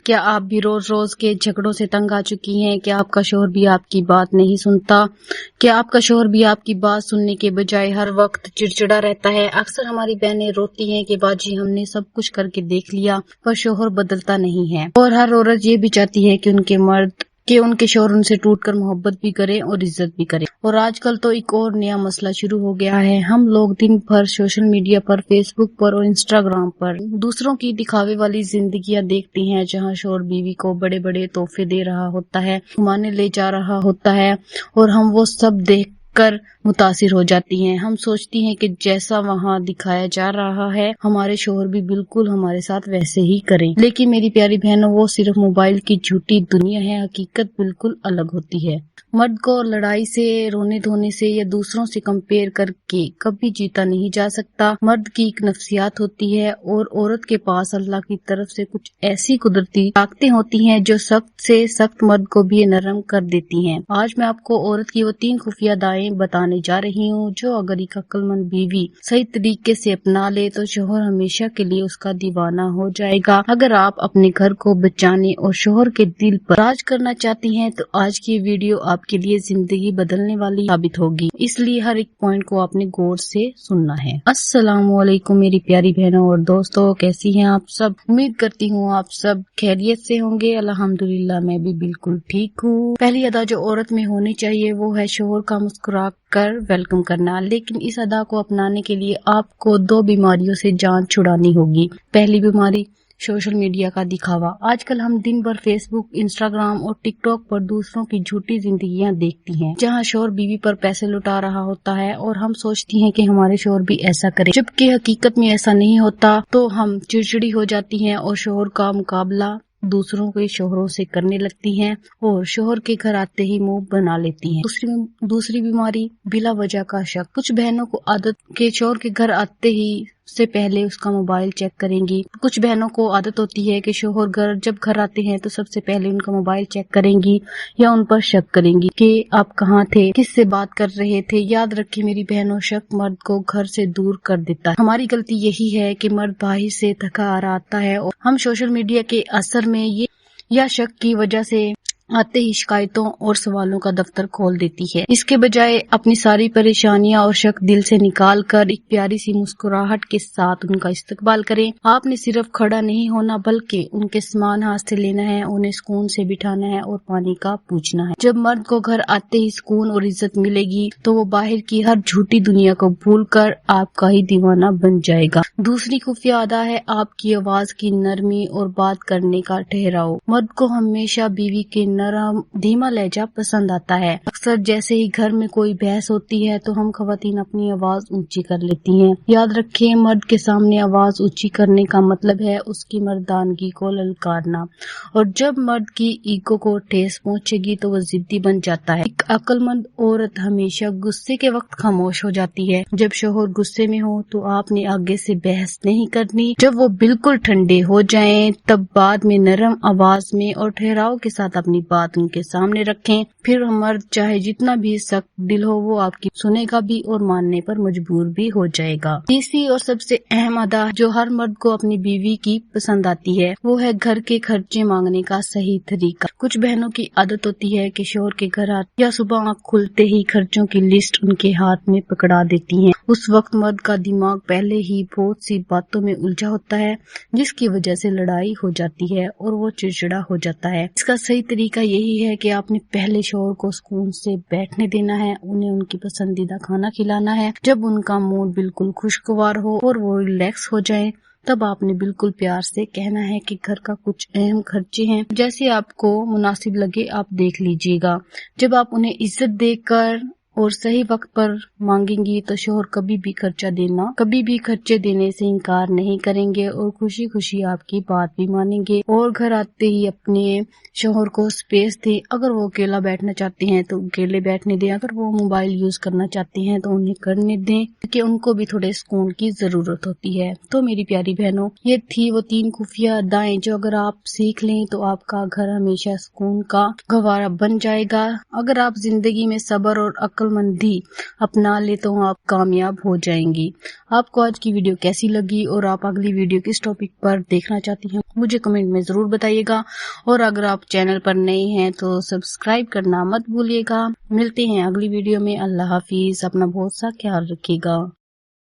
کیا آپ بھی روز روز کے جھگڑوں سے تنگ آ چکی ہیں؟ کیا آپ کا شوہر بھی آپ کی بات نہیں سنتا؟ کیا آپ کا شوہر بھی آپ کی بات سننے کے بجائے ہر وقت چڑچڑا رہتا ہے؟ اکثر ہماری بہنیں روتی ہیں کہ باجی ہم نے سب کچھ کر کے دیکھ لیا پر شوہر بدلتا نہیں ہے، اور ہر عورت یہ بھی چاہتی ہے کہ ان کے شوہر ان سے ٹوٹ کر محبت بھی کریں اور عزت بھی کریں۔ اور آج کل تو ایک اور نیا مسئلہ شروع ہو گیا ہے۔ ہم لوگ دن بھر سوشل میڈیا پر، فیس بک پر اور انسٹاگرام پر دوسروں کی دکھاوے والی زندگیاں دیکھتے ہیں، جہاں شوہر بیوی کو بڑے بڑے تحفے دے رہا ہوتا ہے، گھمانے لے جا رہا ہوتا ہے، اور ہم وہ سب دیکھ کر متاثر ہو جاتی ہیں۔ ہم سوچتی ہیں کہ جیسا وہاں دکھایا جا رہا ہے ہمارے شوہر بھی بالکل ہمارے ساتھ ویسے ہی کریں۔ لیکن میری پیاری بہنوں، وہ صرف موبائل کی جھوٹی دنیا ہے، حقیقت بالکل الگ ہوتی ہے۔ مرد کو لڑائی سے، رونے دھونے سے یا دوسروں سے کمپیئر کر کے کبھی جیتا نہیں جا سکتا۔ مرد کی ایک نفسیات ہوتی ہے اور عورت کے پاس اللہ کی طرف سے کچھ ایسی قدرتی طاقتیں ہوتی ہیں جو سخت سے سخت مرد کو بھی نرم کر دیتی ہیں۔ آج میں آپ کو عورت کی وہ 3 خفیہ ادائیں بتانے جا رہی ہوں جو اگر ایک عقل مند بیوی صحیح طریقے سے اپنا لے تو شوہر ہمیشہ کے لیے اس کا دیوانہ ہو جائے گا۔ اگر آپ اپنے گھر کو بچانے اور شوہر کے دل پر راج کرنا چاہتی ہیں تو آج کی ویڈیو آپ کے لیے زندگی بدلنے والی ثابت ہوگی، اس لیے ہر ایک پوائنٹ کو آپ نے غور سے سننا ہے۔ السلام علیکم میری پیاری بہنوں اور دوستوں، کیسی ہیں آپ سب؟ امید کرتی ہوں آپ سب خیریت سے ہوں گے۔ الحمدللہ میں بھی بالکل ٹھیک ہوں۔ پہلی ادا جو عورت میں ہونی چاہیے وہ ہے شوہر کا مسکرا کر ویلکم کرنا، لیکن اس ادا کو اپنانے کے لیے آپ کو 2 بیماریوں سے جان چھڑانی ہوگی۔ پہلی بیماری سوشل میڈیا کا دکھاوا۔ آج کل ہم دن بھر فیس بک، انسٹاگرام اور ٹک ٹاک پر دوسروں کی جھوٹی زندگیاں دیکھتی ہیں، جہاں شوہر بیوی پر پیسے لٹا رہا ہوتا ہے اور ہم سوچتی ہیں کہ ہمارے شوہر بھی ایسا کرے، جبکہ حقیقت میں ایسا نہیں ہوتا۔ تو ہم چڑچڑی ہو جاتی ہیں اور شوہر کا مقابلہ دوسروں کے شوہروں سے کرنے لگتی ہیں اور شوہر کے گھر آتے ہی منہ بنا لیتی ہیں۔ دوسری بیماری بلا وجہ کا شک۔ کچھ بہنوں کو عادت کے شوہر کے گھر آتے ہی سے پہلے اس کا موبائل چیک کریں گی۔ کچھ بہنوں کو عادت ہوتی ہے کہ شوہر جب گھر آتے ہیں تو سب سے پہلے ان کا موبائل چیک کریں گی یا ان پر شک کریں گی کہ آپ کہاں تھے، کس سے بات کر رہے تھے۔ یاد رکھیں میری بہنوں، شک مرد کو گھر سے دور کر دیتا ہے۔ ہماری غلطی یہی ہے کہ مرد باہر سے تھکا آ رہا آتا ہے اور ہم سوشل میڈیا کے اثر میں یا شک کی وجہ سے آتے ہی شکایتوں اور سوالوں کا دفتر کھول دیتی ہے۔ اس کے بجائے اپنی ساری پریشانیاں اور شک دل سے نکال کر ایک پیاری سی مسکراہٹ کے ساتھ ان کا استقبال کریں۔ آپ نے صرف کھڑا نہیں ہونا بلکہ ان کے سامان ہاتھ سے لینا ہے، انہیں سکون سے بٹھانا ہے اور پانی کا پوچھنا ہے۔ جب مرد کو گھر آتے ہی سکون اور عزت ملے گی تو وہ باہر کی ہر جھوٹی دنیا کو بھول کر آپ کا ہی دیوانہ بن جائے گا۔ دوسری خفیہ ادا ہے آپ کی آواز کی نرمی اور بات کرنے کا ٹھہراؤ۔ مرد کو ہمیشہ بیوی کے نرم دھیما لہجہ پسند آتا ہے۔ اکثر جیسے ہی گھر میں کوئی بحث ہوتی ہے تو ہم خواتین اپنی آواز اونچی کر لیتی ہیں۔ یاد رکھیں مرد کے سامنے آواز اونچی کرنے کا مطلب ہے اس کی مردانگی کو للکارنا، اور جب مرد کی ایگو کو ٹھیس پہنچے گی تو وہ ضدی بن جاتا ہے۔ ایک عقل مند عورت ہمیشہ غصے کے وقت خاموش ہو جاتی ہے۔ جب شوہر غصے میں ہو تو آپ نے آگے سے بحث نہیں کرنی۔ جب وہ بالکل ٹھنڈے ہو جائیں تب بعد میں نرم آواز میں اور ٹھہراؤ کے ساتھ اپنی بات ان کے سامنے رکھیں۔ پھر مرد چاہے جتنا بھی سخت دل ہو وہ آپ کی سنے گا بھی اور ماننے پر مجبور بھی ہو جائے گا۔ تیسری اور سب سے اہم ادا جو ہر مرد کو اپنی بیوی کی پسند آتی ہے وہ ہے گھر کے خرچے مانگنے کا صحیح طریقہ۔ کچھ بہنوں کی عادت ہوتی ہے کہ شوہر کے گھر آتے یا صبح آنکھ کھلتے ہی خرچوں کی لسٹ ان کے ہاتھ میں پکڑا دیتی ہیں۔ اس وقت مرد کا دماغ پہلے ہی بہت سی باتوں میں الجھا ہوتا ہے جس کی وجہ سے لڑائی ہو جاتی ہے اور وہ چڑچڑا ہو جاتا ہے۔ اس کا صحیح طریقہ یہی ہے کہ آپ نے پہلے شوہر کو سکون سے بیٹھنے دینا ہے، انہیں ان کی پسندیدہ کھانا کھلانا ہے۔ جب ان کا موڈ بالکل خوشگوار ہو اور وہ ریلیکس ہو جائیں تب آپ نے بالکل پیار سے کہنا ہے کہ گھر کا کچھ اہم خرچے ہیں، جیسے آپ کو مناسب لگے آپ دیکھ لیجیے گا۔ جب آپ انہیں عزت دے کر اور صحیح وقت پر مانگیں گی تو شوہر کبھی بھی خرچے دینے سے انکار نہیں کریں گے اور خوشی خوشی آپ کی بات بھی مانیں گے اور گھر آتے ہی اپنے شوہر کو سپیس دیں۔ اگر وہ اکیلا بیٹھنا چاہتے ہیں تو اکیلے بیٹھنے دیں، اگر وہ موبائل یوز کرنا چاہتے ہیں تو انہیں کرنے دیں کہ ان کو بھی تھوڑے سکون کی ضرورت ہوتی ہے۔ تو میری پیاری بہنوں، یہ تھی وہ 3 خفیہ ادائیں جو اگر آپ سیکھ لیں تو آپ کا گھر ہمیشہ سکون کا گہوارہ بن جائے گا۔ اگر آپ زندگی میں صبر اور عقل عقل مندی اپنا لے تو آپ کامیاب ہو جائیں گی۔ آپ کو آج کی ویڈیو کیسی لگی اور آپ اگلی ویڈیو کس ٹاپک پر دیکھنا چاہتی ہیں مجھے کمنٹ میں ضرور بتائیے گا، اور اگر آپ چینل پر نئے ہیں تو سبسکرائب کرنا مت بھولیے گا۔ ملتے ہیں اگلی ویڈیو میں۔ اللہ حافظ، اپنا بہت سا خیال رکھیے گا۔